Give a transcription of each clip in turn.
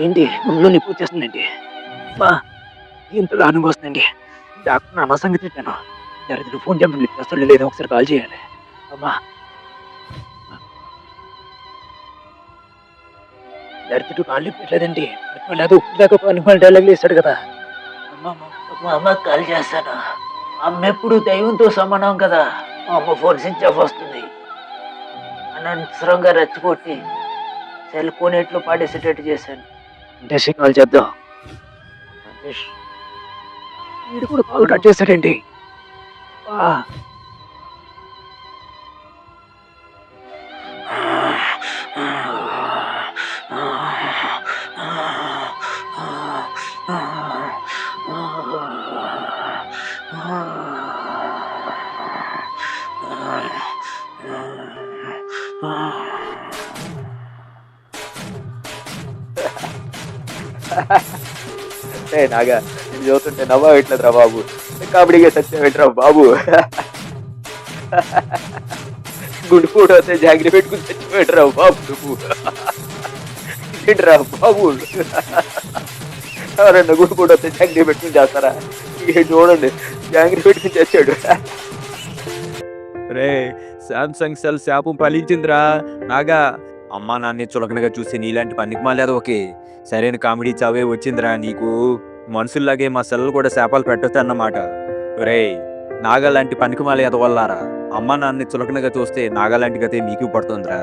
ఏంటి ముందు నొప్పి వచ్చేస్తుందండి. అబ్బా! ఇంత దారుణంగా వస్తుందండి. డాక్టర్‌ని అనవసరంగా తిట్టాను. దరిద్రుడు ఫోన్ చేయమని లిఫ్ట్ చేస్తాడో లేదో ఒకసారి కాల్ చేయాలి. అమ్మా! దరిద్రుడు కాల్ లిఫ్ట్ చేయట్లేదండి. మళ్ళీ అది ఇప్పటిదాకా పనికిమాలిన డైలాగులు వేసాడు కదా! మా అమ్మకి కాల్ చేస్తాను. అమ్మెప్పుడు దైవంతో సమానం కదా! మా అమ్మ ఫోన్ స్విచ్ ఆఫ్ వస్తుంది. అనవసరంగా రెచ్చగొట్టి సెల్ కొనేట్లో పాడేసేటట్టు చేశాను. ఇండస్ట్రీ కాల్ చేద్దాం. మహేష్ వీడు కూడా కాల్ కట్ చేశాడండి. అబ్బా! అంటే నాగా నేను చదువుతుంటే నవ్వట్లేదురా బాబు. కామెడీగా సత్యమేంట్రా బాబు. గుండెపోటు వస్తే జాగ్రత్త పెట్టుకుని చచ్చిపోయాడురా బాబు నువ్వు. ఏంట్రా బాబు, ఎవరన్నా గుండెపోటు వస్తే జాగ్రత్త పెట్టుకుని చేస్తారా? ఇక చూడండి, జాగ్రత్త పెట్టుకుని చచ్చాడు. రే, సామ్సంగ్ సెల్ శాపం ఫలించిందిరా నాగా. అమ్మా నాన్నే చులకనగా చూసి నీలాంటి పనికి మాలేదు. ఓకే, సరైన కామెడీ చావే వచ్చిందిరా నీకు. మనుషుల్లాగే మా సెల్లు కూడా శాపాలు పెట్టొచ్చు అన్నమాట. రే, నాగా లాంటి పనికి మాల ఎదవల్లారా, అమ్మా నాన్నని చులకనగా చూస్తే నాగా లాంటి గతే మీకు పడుతుందిరా.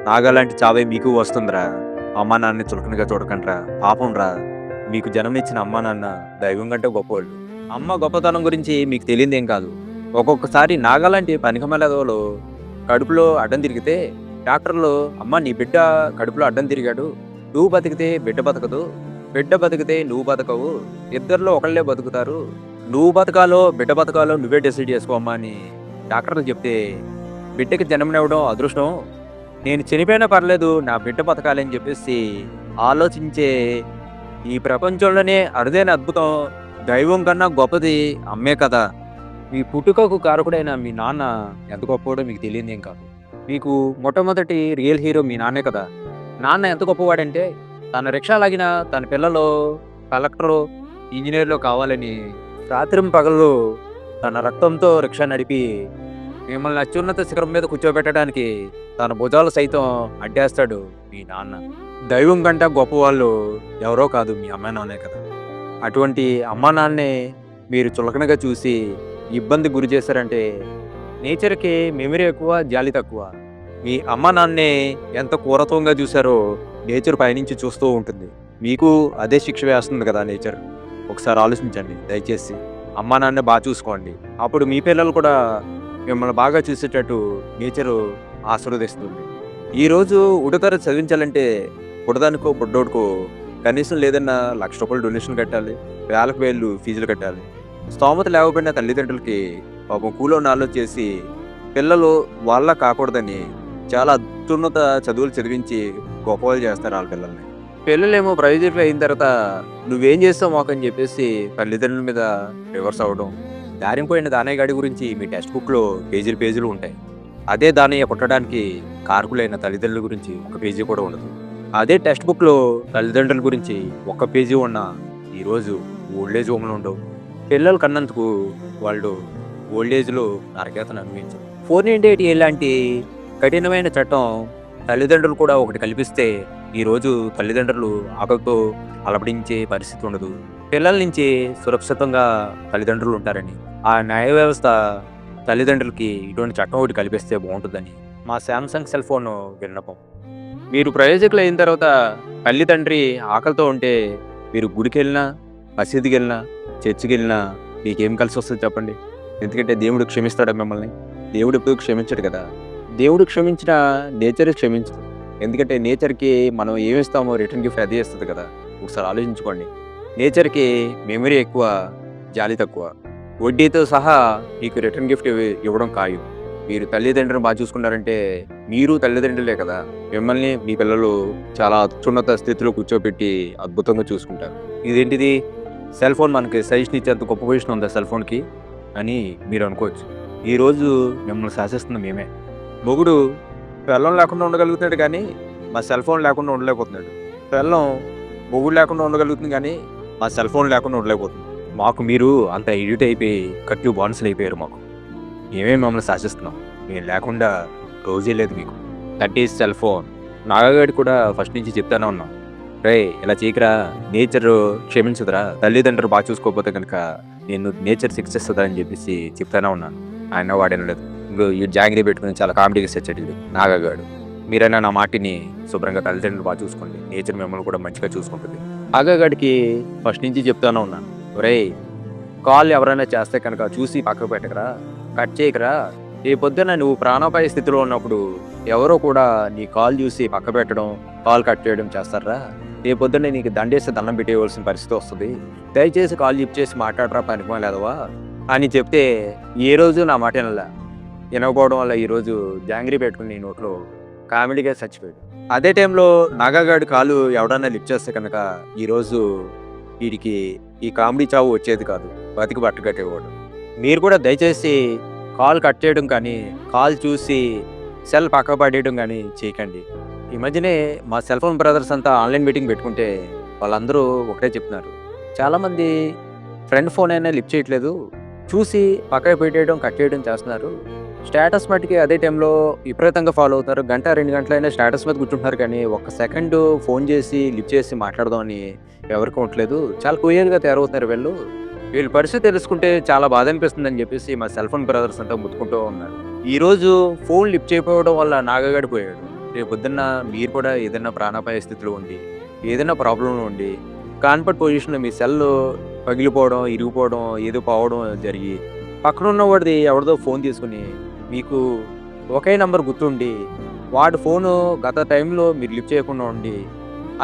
నాగా లాంటి చావే మీకు వస్తుందిరా. అమ్మా నాన్నని చులకనగా చూడకండ్రా, పాపం రా. మీకు జన్మనిచ్చిన అమ్మా నాన్న దైవం కంటే గొప్పవాళ్ళు. అమ్మ గొప్పతనం గురించి మీకు తెలియదేం కాదు. ఒక్కొక్కసారి నాగాలాంటి పనికిమాలేదోలు కడుపులో అడ్డం తిరిగితే డాక్టర్లు, అమ్మ నీ బిడ్డ కడుపులో అడ్డం తిరిగాడు, నువ్వు బతికితే బిడ్డ బతకదు, బిడ్డ బతికితే నువ్వు బతకవు, ఇద్దరిలో ఒకళ్ళే బతుకుతారు, నువ్వు బతకాలో బిడ్డ బతకాలో నువ్వే డిసైడ్ చేసుకోమ్మా అని డాక్టర్లు చెప్తే, బిడ్డకి జన్మనివ్వడం అదృష్టం, నేను చనిపోయినా పర్లేదు నా బిడ్డ బతకాలని చెప్పేసి ఆలోచించే ఈ ప్రపంచంలోనే అరుదైన అద్భుతం, దైవం కన్నా గొప్పది అమ్మే కదా. మీ పుట్టుకకు కారకుడైన మీ నాన్న ఎంత గొప్పవాడో మీకు తెలియదేం కాదు. మీకు మొట్టమొదటి రియల్ హీరో మీ నాన్నే కదా. నాన్న ఎంత గొప్పవాడంటే తన రిక్షా లాగిన తన పిల్లలు కలెక్టరు, ఇంజనీర్లు కావాలని రాత్రి పగళ్ళు తన రక్తంతో రిక్షా నడిపి మిమ్మల్ని అత్యున్నత శిఖరం మీద కూర్చోబెట్టడానికి తన భుజాలు సైతం అడ్డేస్తాడు మీ నాన్న. దైవం కంటే గొప్పవాళ్ళు ఎవరో కాదు, మీ అమ్మా నాన్నే కదా. అటువంటి అమ్మా నాన్నే మీరు చులకనగా చూసి ఇబ్బంది గురి చేశారంటే నేచర్కి మెమరీ ఎక్కువ, జాలి తక్కువ. మీ అమ్మ నాన్నే ఎంత క్రూరత్వంగా చూశారో నేచర్ పైనుంచి చూస్తూ ఉంటుంది. మీకు అదే శిక్ష వేస్తుంది కదా నేచర్. ఒకసారి ఆలోచించండి దయచేసి. అమ్మా నాన్నే బాగా చూసుకోండి, అప్పుడు మీ పిల్లలు కూడా మిమ్మల్ని బాగా చూసేటట్టు నేచరు ఆశీర్వదిస్తుంది. ఈరోజు ఉడతర చదివించాలంటే పుడదానికో బుడ్డోడుకో కనీసం లేదన్నా ₹1,00,000 డొనేషన్ కట్టాలి, వేలకు వేలు ఫీజులు కట్టాలి. స్తోమత లేకపోయిన తల్లిదండ్రులకి పాపం కూలో నాలో చేసి పిల్లలు వాళ్ళ కాకూడదని చాలా అత్యున్నత చదువులు చదివించి గొప్పవాళ్ళు చేస్తారు వాళ్ళ పిల్లల్ని. పిల్లలేమో ప్రైవేట్ అయిన తర్వాత నువ్వేం చేస్తావు మాకని చెప్పేసి తల్లిదండ్రుల మీద రివర్స్ అవ్వడం. దారిపోయిన దానయ్య గాడి గురించి మీ టెక్స్ట్ బుక్లో పేజీలు పేజీలు ఉంటాయి. అదే దానయ్య పుట్టడానికి కారకులైన తల్లిదండ్రుల గురించి ఒక పేజీ కూడా ఉండదు. అదే టెక్స్ట్ బుక్లో తల్లిదండ్రుల గురించి ఒక్క పేజీ ఉన్న ఈరోజు ఓల్డేజ్ హోమ్లు ఉండవు. పిల్లలు కన్నందుకు వాళ్ళు ఓల్డేజ్లో నరకేతను అనుభవించారు. 498 లాంటి కఠినమైన చట్టం తల్లిదండ్రులు కూడా ఒకటి కల్పిస్తే ఈరోజు తల్లిదండ్రులు ఆకలితో అలపడించే పరిస్థితి ఉండదు. పిల్లల నుంచి సురక్షితంగా తల్లిదండ్రులు ఉంటారని ఆ న్యాయ వ్యవస్థ తల్లిదండ్రులకి ఇటువంటి చట్టం ఒకటి కల్పిస్తే బాగుంటుందని మా శాంసంగ్ సెల్ ఫోన్ విన్నపం. మీరు ప్రయోజకులు అయిన తర్వాత తల్లి తండ్రి ఆకలితో ఉంటే మీరు గుడికి వెళ్ళినా, మసీదుకి వెళ్ళినా, చర్చికి వెళ్ళినా మీకేం కలిసి వస్తుంది చెప్పండి? ఎందుకంటే దేవుడు క్షమిస్తాడా మిమ్మల్ని? దేవుడు ఎప్పుడు క్షమించడు కదా. దేవుడు క్షమించిన నేచర్ క్షమించదు. ఎందుకంటే నేచర్కి మనం ఏమిస్తామో రిటర్న్ గిఫ్ట్ అదే ఇస్తుంది కదా. ఒకసారి ఆలోచించుకోండి. నేచర్కి మెమరీ ఎక్కువ, జాలి తక్కువ. వడ్డీతో సహా మీకు రిటర్న్ గిఫ్ట్ ఇవ్వడం ఖాయం. మీరు తల్లిదండ్రులను బాగా చూసుకున్నారంటే మీరు తల్లిదండ్రులే కదా. మిమ్మల్ని మీ పిల్లలు చాలా అత్యున్నత స్థితిలో కూర్చోబెట్టి అద్భుతంగా చూసుకుంటారు. ఇదేంటిది, సెల్ ఫోన్ మనకి సజెషన్ ఇచ్చేంత గొప్ప పొజిషన్ ఉందా సెల్ ఫోన్కి అని మీరు అనుకోవచ్చు. ఈరోజు మిమ్మల్ని శాసిస్తున్న మేమే. మొగుడు పిల్లం లేకుండా ఉండగలుగుతాడు కానీ మా సెల్ ఫోన్ లేకుండా ఉండలేకపోతున్నాడు. పిల్లం మొగుడు లేకుండా ఉండగలుగుతుంది కానీ మా సెల్ ఫోన్ లేకుండా ఉండలేకపోతుంది. మాకు మీరు అంత ఎడిట్ అయిపోయి కట్లు బాన్సులు అయిపోయారు. మాకు మేమే మమ్మల్ని శాసిస్తున్నాం. మేము లేకుండా రోజే లేదు మీకు. That is cell phone. నాగగాడి కూడా ఫస్ట్ నుంచి చెప్తానే ఉన్నాం, రే ఇలా చేయకరా, నేచర్ క్షమించదురా, తల్లిదండ్రులు బాగా చూసుకోకపోతే కనుక నేను నేచర్ శిక్షిస్తుందా అని చెప్పేసి చెప్తానే ఉన్నాను. ఆయన వాడేనలేదు. ఇంకో ఈ జాంగిరీ పెట్టుకుని చాలా కామెడీగా సెచ్చాడు నాగగాడు. మీరైనా నా మాటిని శుభ్రంగా తల్లిదండ్రులు బాగా చూసుకోండి, నేచర్ మిమ్మల్ని కూడా మంచిగా చూసుకుంటుంది. నాగగాడికి ఫస్ట్ నుంచి చెప్తానే ఉన్నాను, రే కాల్ ఎవరైనా చేస్తే కనుక చూసి పక్కకు పెట్టకరా, కట్ చేయకరా. ఈ పొద్దున నువ్వు ప్రాణాపాయ స్థితిలో ఉన్నప్పుడు ఎవరో కూడా నీ కాల్ చూసి పక్క పెట్టడం, కాల్ కట్ చేయడం చేస్తారా? రేపు పొద్దున్నే నీకు దండేసి దండం పెట్టేయవలసిన పరిస్థితి వస్తుంది. దయచేసి కాల్ లిఫ్ట్ చేసి మాట్లాడరా పనికిమాలేదవా అని చెప్తే ఏ రోజు నా మాట వినకపోవడం వల్ల ఈరోజు జాంగ్రీ పెట్టుకుని నోట్లో కామెడీగా చచ్చిపోయాడు. అదే టైంలో నాగాగాడి కాలు ఎవడన్నా లిఫ్ట్ చేస్తే కనుక ఈరోజు వీడికి ఈ కామెడీ చావు వచ్చేది కాదు, బతికి బట్ట కట్టేవాడు. మీరు కూడా దయచేసి కాల్ కట్ చేయడం కానీ, కాల్ చూసి సెల్ పక్క పడేయడం కానీ చేయకండి. ఈ మధ్యనే మా సెల్ ఫోన్ బ్రదర్స్ అంతా ఆన్లైన్ మీటింగ్ పెట్టుకుంటే వాళ్ళందరూ ఒకటే చెప్తున్నారు, చాలామంది ఫ్రెండ్ ఫోన్ అయినా లిఫ్ట్ చేయట్లేదు, చూసి పక్కకు పెట్టేయడం కట్ చేయడం చేస్తున్నారు. స్టేటస్ మట్టుకి అదే టైంలో విపరీతంగా ఫాలో అవుతారు. గంట 2 గంటలైనా స్టేటస్ మీద కూర్చుంటున్నారు కానీ ఒక్క సెకండ్ ఫోన్ చేసి లిఫ్ట్ చేసి మాట్లాడదామని ఎవరికి ఉండట్లేదు. చాలా క్లియర్గా తయారవుతున్నారు వీళ్ళ పరిస్థితి తెలుసుకుంటే చాలా బాధ అనిపిస్తుంది అని చెప్పేసి మా సెల్ ఫోన్ బ్రదర్స్ అంతా ముట్టుకుంటూ ఉన్నారు. ఈరోజు ఫోన్ లిఫ్ట్ చేయకపోవడం వల్ల నాగగాడి పోయాడు. రేపు పొద్దున్న మీరు కూడా ఏదైనా ప్రాణాపాయ స్థితిలో ఉండి, ఏదైనా ప్రాబ్లంలో ఉండి, కాన్ఫర్ట్ పొజిషన్లో మీ సెల్ పగిలిపోవడం, ఇరిగిపోవడం, ఏదో పోవడం జరిగి పక్కన ఉన్నవాడిది ఎవరిదో ఫోన్ తీసుకుని మీకు ఒకే నెంబర్ గుర్తుండి వాడి ఫోను గత టైంలో మీరు లిఫ్ట్ చేయకుండా ఉండి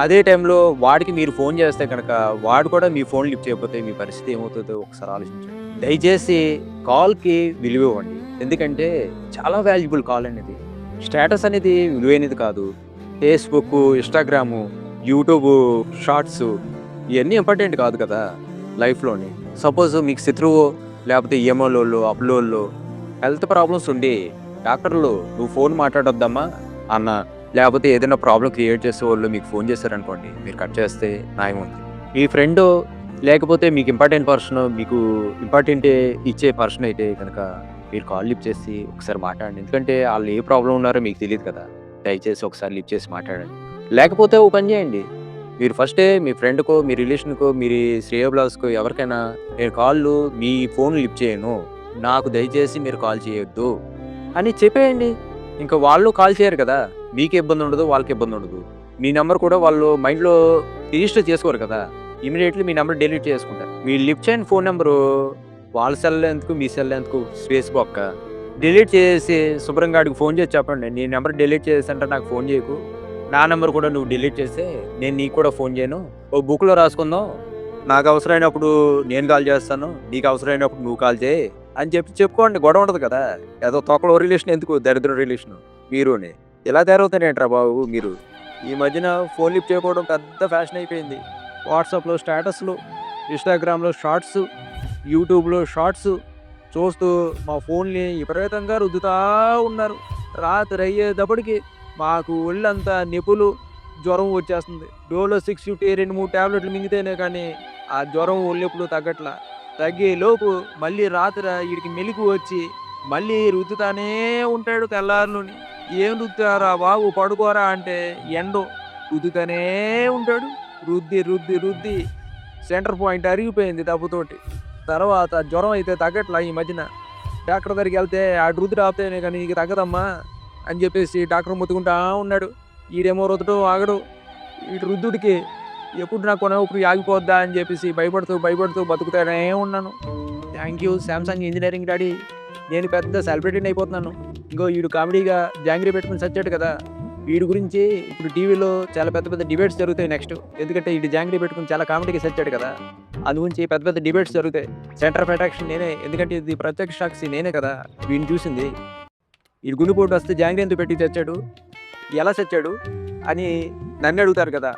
అదే టైంలో వాడికి మీరు ఫోన్ చేస్తే కనుక వాడు కూడా మీ ఫోన్ లిఫ్ట్ చేయకపోతే మీ పరిస్థితి ఏమవుతుందో ఒకసారి ఆలోచించండి. దయచేసి కాల్కి విలువ ఇవ్వండి, ఎందుకంటే చాలా వాల్యుబుల్ కాల్ అనేది. స్టేటస్ అనేది విలువైనది కాదు. ఫేస్బుక్, ఇన్స్టాగ్రాము, యూట్యూబ్ షార్ట్స్ ఇవన్నీ ఇంపార్టెంట్ కాదు కదా లైఫ్లోని. సపోజ్ మీకు శత్రువు లేకపోతే ఈఎంఓలో అప్లోల్లో హెల్త్ ప్రాబ్లమ్స్ ఉండి డాక్టర్లు నువ్వు ఫోన్ మాట్లాడొద్దమ్మా అన్న, లేకపోతే ఏదైనా ప్రాబ్లం క్రియేట్ చేసే వాళ్ళు మీకు ఫోన్ చేశారనుకోండి, మీరు కట్ చేస్తే న్యాయం ఉంది. మీ ఫ్రెండ్ లేకపోతే మీకు ఇంపార్టెంట్ పర్సన్, మీకు ఇంపార్టెంట్ ఇచ్చే పర్సన్ అయితే కనుక మీరు కాల్ లిఫ్ట్ చేసి ఒకసారి మాట్లాడండి. ఎందుకంటే వాళ్ళు ఏ ప్రాబ్లం ఉన్నారో మీకు తెలియదు కదా. దయచేసి ఒకసారి లిఫ్ట్ చేసి మాట్లాడండి. లేకపోతే ఒక పని చేయండి, మీరు ఫస్టే మీ ఫ్రెండ్కో, మీ రిలేషన్కో, మీరు శ్రేయోభిలాస్కో ఎవరికైనా నేను కాళ్ళు మీ ఫోన్ లిఫ్ట్ చేయను, నాకు దయచేసి మీరు కాల్ చేయొద్దు అని చెప్పేయండి. ఇంకా వాళ్ళు కాల్ చేయరు కదా, మీకు ఇబ్బంది ఉండదు, వాళ్ళకి ఇబ్బంది ఉండదు. మీ నెంబర్ కూడా వాళ్ళు మైండ్లో రిజిస్టర్ చేసుకోరు కదా, ఇమీడియట్లీ మీ నెంబర్ డిలీట్ చేసుకుంటారు. మీ లిఫ్ట్ చేయని ఫోన్ నెంబరు వాళ్ళ సెల్ ఎందుకు, మీ సెల్ ఎందుకు, స్పేస్ బొక్క డిలీట్ చేసి శుభ్రంగా అడిగి ఫోన్ చేసి చెప్పండి, నీ నెంబర్ డిలీట్ చేసేంటే నాకు ఫోన్ చేయకు, నా నెంబర్ కూడా నువ్వు డిలీట్ చేస్తే నేను నీకు కూడా ఫోన్ చేయను, ఓ బుక్లో రాసుకుందాం, నాకు అవసరమైనప్పుడు నేను కాల్ చేస్తాను, నీకు అవసరమైనప్పుడు నువ్వు కాల్ చేయి అని చెప్పుకోండి. గొడవ ఉండదు కదా. ఏదో తొక్కలో రిలేషన్ ఎందుకు, దరిద్ర రిలేషన్. మీరుని ఇలా తయారవుతానేంట్రా బాబు మీరు. ఈ మధ్యన ఫోన్ లిఫ్ట్ చేయకపోవడం పెద్ద ఫ్యాషన్ అయిపోయింది. వాట్సాప్లో స్టేటస్లు, ఇన్స్టాగ్రామ్లో షార్ట్స్, యూట్యూబ్లో షార్ట్స్ చూస్తూ మా ఫోన్ని విపరీతంగా రుద్దుతూ ఉన్నారు. రాత్రి అయ్యేటప్పటికి మాకు ఒళ్ళంతా నొప్పులు, జ్వరం వచ్చేస్తుంది. డోలో 650 2-3 ట్యాబ్లెట్లు మింగితేనే కానీ ఆ జ్వరం ఒళ్ళెప్పుడు తగ్గట్లా. తగ్గేలోపు మళ్ళీ రాత్రి వీడికి మెలుగు వచ్చి మళ్ళీ రుద్దుతానే ఉంటాడు తెల్లారులోని. ఏం రుద్దుతారా బాబు పడుకోరా అంటే ఎండో రుద్దుతానే ఉంటాడు. రుద్ది రుద్ది రుద్ది సెంటర్ పాయింట్ అరిగిపోయింది దెబ్బతోటి. తర్వాత జ్వరం అయితే తగ్గట్లా. ఈ మధ్యన డాక్టర్ దగ్గరికి వెళ్తే ఆ రుద్దుడు ఆపితేనే కానీ నీకు తగ్గదమ్మా అని చెప్పేసి డాక్టర్ మొత్తుకుంటా ఉన్నాడు. ఈడేమో రుద్దడం ఆగడు. వీటి రుద్దుడికి ఎప్పుడు నాకు కొనప్పుడు ఆగిపోద్దా అని చెప్పేసి భయపడుతూ బతుకుతానే ఉన్నాను. Thank you Samsung engineering daddy, నేను పెద్ద సెలబ్రిటీని అయిపోతున్నాను. ఇంకో వీడు కామెడీగా జాంగ్రీ పెట్టుకుని చచ్చాడు కదా, వీడి గురించి ఇప్పుడు టీవీలో చాలా పెద్ద డిబేట్స్ జరుగుతాయి నెక్స్ట్. ఎందుకంటే వీడు జాంగ్రీ పెట్టుకుని చాలా కామెడీగా చచ్చాడు కదా, అందు గురించి పెద్ద డిబేట్స్ జరుగుతాయి. సెంటర్ ఆఫ్ అట్రాక్షన్ నేనే, ఎందుకంటే ఇది ప్రత్యక్ష సాక్షి నేనే కదా వీడిని చూసింది. వీడు గుండెపోటు వస్తే జాంగ్రీ ఎందుకు పెట్టి చచ్చాడు, ఎలా చచ్చాడు అని నన్ను అడుగుతారు కదా.